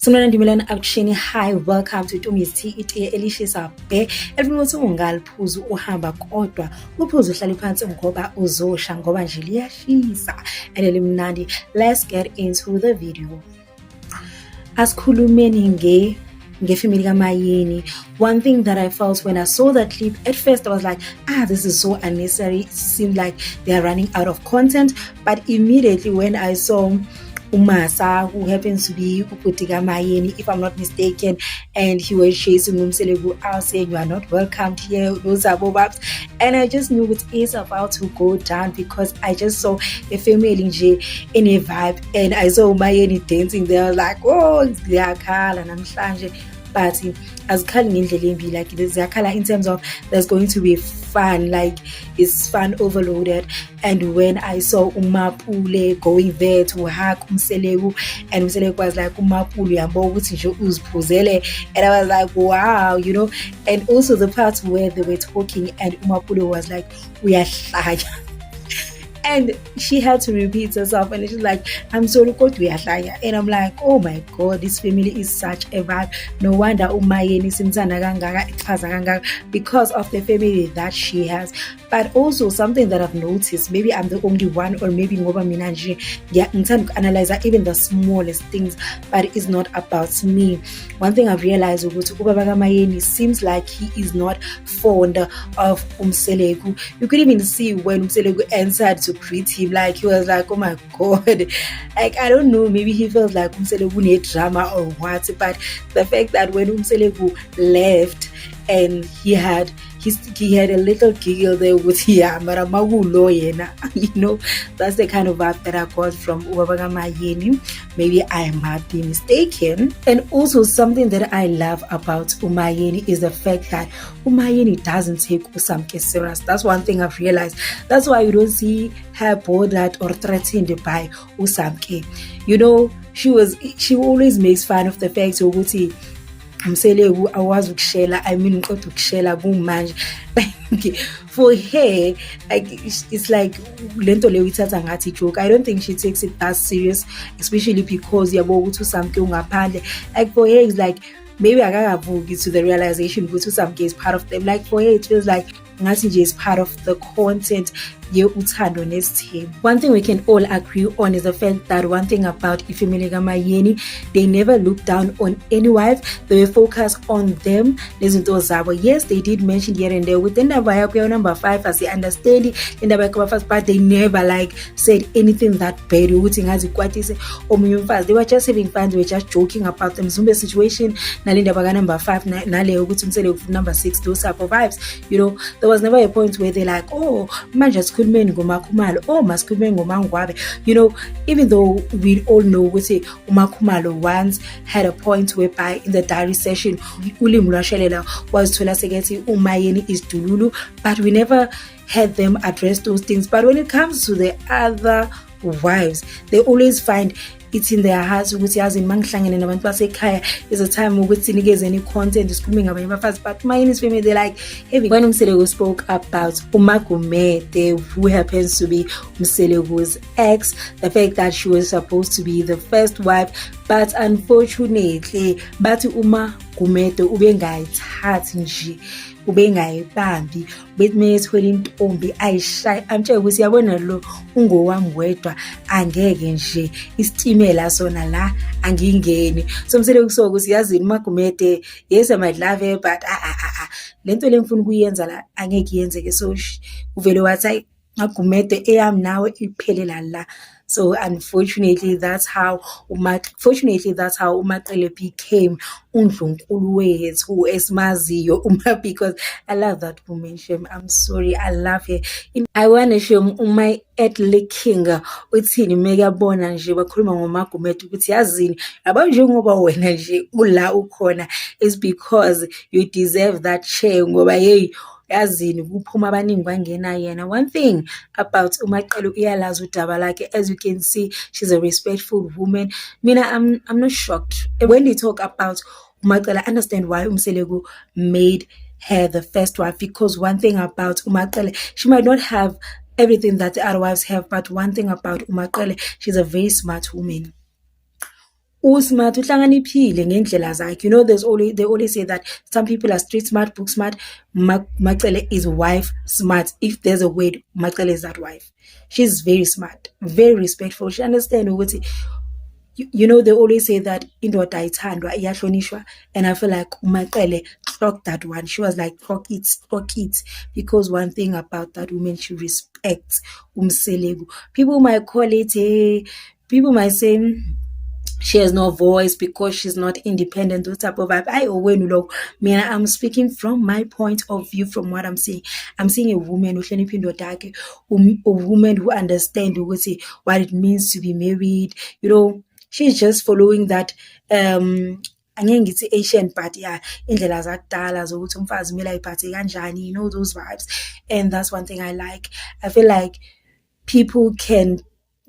Sanibona Ndimelani akushini. Hi, welcome to Tumi's Tea. Itiye elishisa bhe elifuna ukuthi ungaliphuzi uhamba kodwa uphuze uhlale phansi ngoba uzosha ngoba nje liyashisa and limnandi. Let's get into the video. Asikhulumeni ngefamily kaMayeni. One thing that I felt when I saw that clip, at first I was like, this is so unnecessary. It seemed like they are running out of content. But immediately when I saw Umasa, who happens to be Uputi kaMayeni, if I'm not mistaken, and he was chasing Umselebu out saying, "You are not welcomed here, those are bobabs." And I just knew it is about to go down because I just saw a family in a vibe, and I saw Mayeni dancing there. I was like, oh, ziyakhala namhlanje. But as ngendlela like ziyakhala in terms of there's going to be fun, like it's fun overloaded. And when I saw Umapule going there to hug Umselebu, and Umselebu was like, Umapule yabo ukuthi nje uziphuzele, and I was like, wow, you know. And also the part where they were talking and Umapule was like, uyahlanya. And she had to repeat herself, and she's like, I'm sorry, and I'm like, oh my god, this family is such a vibe. No wonder Umayeni simthanda kangaka, ichaza kangaka, because of the family that she has. But also something that I've noticed, maybe I'm the only one, or maybe ngoba mina nje ngithanda analyze even the smallest things, but it's not about me. One thing I've realized ukuthi ubaba kaMayeni seems like he is not fond of Umseleku. You could even see when Umseleku answered to greet him, like he was like, oh my god, like I don't know, maybe he felt like Umseleku need drama or what. But the fact that when Umseleku left and he had a little giggle there with yena, you know, that's the kind of vibe that I got from ubaba kaMayeni. Maybe I might be mistaken. And also something that I love about Umayeni is the fact that Umayeni doesn't take Usamke serious. That's one thing I've realized. That's why you don't see her bothered or threatened by Usamke. You know, she always makes fun of the fact ukuthi Umseleku awazi ukushela, I mean uqeda ukushela kumanje. For her, like it's like lento leyo ithatha ngathi joke. I don't think she takes it that serious, especially because yabo ukuthi uSamke ungaphandle. Like for her, it's like maybe akakavuki to the realization ukuthi uSamke is part of them. Like for her, it feels like ngathi nje is part of the content uthando nesithembu. One thing we can all agree on is the fact that one thing about ifamily kaMayeni, they never look down on any wife. They were focused on them. Nezinto zabo. Yes, they did mention here and there with the number 5 as they understand it, but they never like said anything that bad. They were just having fun. They were just joking about the Mzumbe situation. Number 5, number 6, those type of vibes. You know, there was never a point where they're like, oh, man, just Khulumeni ngoMakhumalo, oh, masikhulumeni ngoMangwabe. You know, even though we all know ukuthi uMakhumalo once had a point whereby in the diary session uLimu Lwashelela was told us ukuthi uMayeni is Dululu, but we never had them address those things. But when it comes to the other wives, they always find it's in their hearts ukuthi yazi mangihlangene nabantu basekhaya is a time ukuthi nikeze any content isikhulumi ngabanye bafazi. But Mayeni's family, they like heavy. When Umseleku spoke about Umagumede, who happens to be Umseleku's ex, the fact that she was supposed to be the first wife, but unfortunately bathi Umagumede ubengayithathi nje, ubengayibambi, betmethwele intombi ayishaye amtshela ukuthi yabona lo ungowami wedwa, angeke nje isitimela sona la angingeni. So Umseleku so ukuthi yazini Magumede, yes I might love her, but lento le ngifuna ukuyenza la angeke yenzeke. So uvele wathi Magumede eyami nawe iphelela la. So unfortunately that's how uMaqele became uNdlunkulu wethu esimaziyo because I love that woman. Shem, I'm sorry, I love her. I wanna show my Edley King uthini mekabona nje bakhuluma ngoMagumede ukuthi yazini yabo njengoba wena nje ula ukhona is because you deserve that chair ngoba hey yazini kuphuma abaningi bangena yena. One thing about uMaqele uyalazi udaba lakhe. As you can see, she's a respectful woman. Mina, I'm not shocked when they talk about uMaqele. I understand why Umseleku made her the first wife, because one thing about uMaqele, she might not have everything that the other wives have, but one thing about uMaqele, she's a very smart woman. usmart uhlakaniphile ngendlela zakhe. You know, they always say that some people are street smart, book smart. Macele is wife smart. If there's a word, Macele is that wife. She's very smart, very respectful. She understands what you know, they always say that indoda ayithandwa iyahlonishwa, and I feel like Umacele clocked that one. She was like, clock it, because one thing about that woman, she respects Umselegu. People might call it people might say she has no voice because she's not independent, those type of vibe. I'm speaking from my point of view, from what I'm seeing. I'm seeing a woman a woman who understands what it means to be married. You know, she's just following that angeke ngithi Asian, but yeah, indlela zakudala zokuthi umfazi kumele ayiphathe kanjani, you know, those vibes. And that's one thing I like. I feel like people can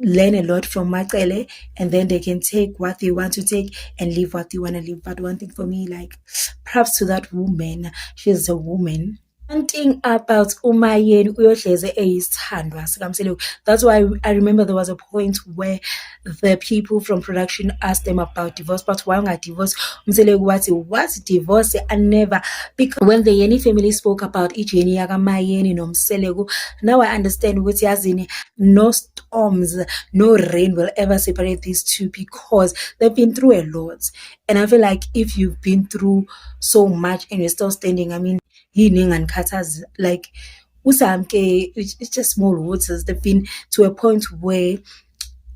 learn a lot from Macele, and then they can take what they want to take and leave what they want to leave. But one thing for me, like, props to that woman. She's a woman. One thing about Umayeni uyohleze eyisithandwa sikaMseleko. That's why I remember there was a point where the people from production asked them about divorce, but why not divorce? Umseleko wathi, what divorce? I never. Because when the Yeni family spoke about ijeni yakaMayeni noMseleko, now I understand ukuthi yazini, no storms, no rain will ever separate these two, because they've been through a lot. And I feel like if you've been through so much and you're still standing, I mean, and Katas, like Usamke, it's just small waters. They've been to a point where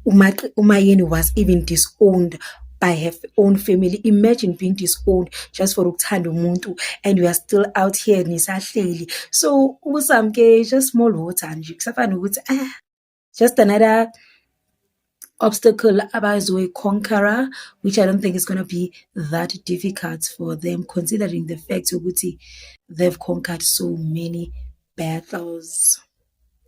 Umayeni was even disowned by her own family. Imagine being disowned just for Uktando Muntu, and you are still out here nisahleli. So Usamke, just small water, and just another obstacle abazoe conqueror, which I don't think is going to be that difficult for them, considering the fact that they've conquered so many battles.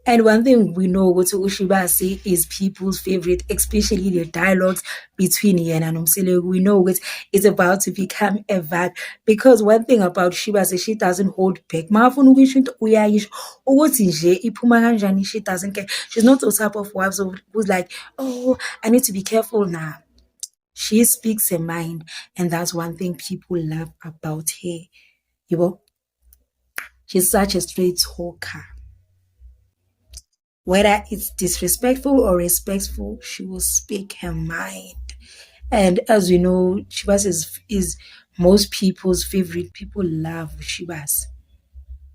And one thing we know what Ushibase is people's favorite, especially the dialogues between Yena and Umseleko. We know it's about to become a vibe, because one thing about Shibase, she doesn't hold back. She doesn't care. She's not the type of wife who's like, oh, I need to be careful now. She speaks her mind, and that's one thing people love about her. You know, she's such a straight talker. Whether it's disrespectful or respectful, she will speak her mind. And as we know, Shibas is most people's favorite. People love Shibas.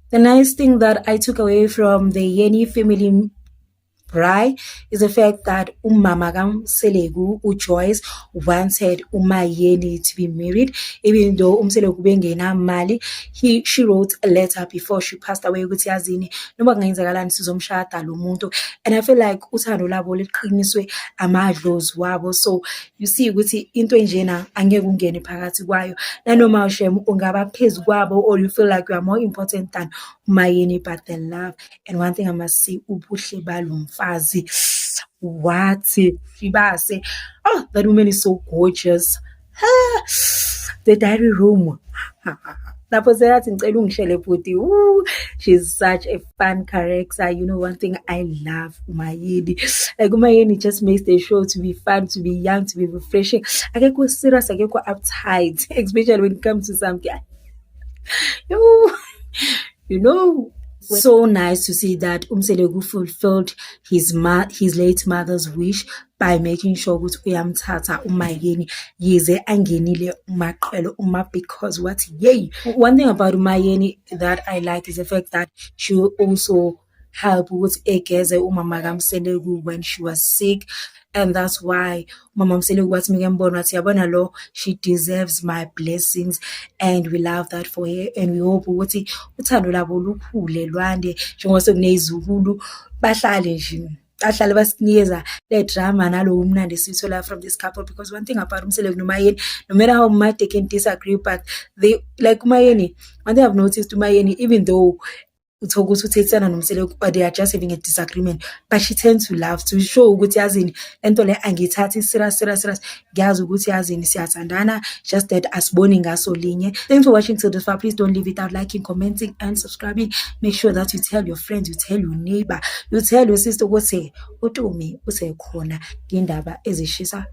The nice thing that I took away from the Yeni family right is the fact that Umama Selegu Joyce wanted Umayeni to be married, even though Umselegu bengena mali. She wrote a letter before she passed away ukuthi yazini noma kungenzakalani sizomshada lo muntu, and I feel like uthando labo liqiniswe amadlozi wabo. So you see ukuthi into enjena angeke ungene phakathi kwayo, nanoma ushem ungaba phezu kwabo, or you feel like you are more important than Umayeni, but the love. And one thing I must say, ubuhle balo what Shibase, oh, that woman is so gorgeous. The diary room. She's such a fun character. You know, one thing I love Umayeni. Like Umayeni just makes the show to be fun, to be young, to be refreshing. I get go serious, I get go uptight, especially when it comes to something. You know. So nice to see that Umseleko fulfilled his late mother's wish by making sure ukuthi uyamthatha Umayeni yize angenile uMaqele because what yay. One thing about Umayeni that I like is the fact that she also helped with Egeze umama kaMseleko when she was sick. And that's why Mama Mseleko wathi mikembona wathi yabona lo, she deserves my blessings, and we love that for her, and we hope ukuthi uthando labo lukhule lwande njengoba sekunezukulu bahlale nje bahlale basinikeza le drama nalo umnandi sithola from this couple. Because one thing about Umseleko noMayeni, no matter how much they can disagree, but they like Umayeni. One thing I've noticed Umayeni, even though but they are just having a disagreement, but she tends to laugh to show ukuthi yazini lento le angithathi serious ngiyazi ukuthi yazini siyathandana, just that asiboni ngaso linye. Thanks for watching till this far. Please don't leave it out liking, commenting and subscribing. Make sure that you tell your friends, you tell your neighbor, you tell your sister ukuthi uTumi usekhona ngindaba ezishisa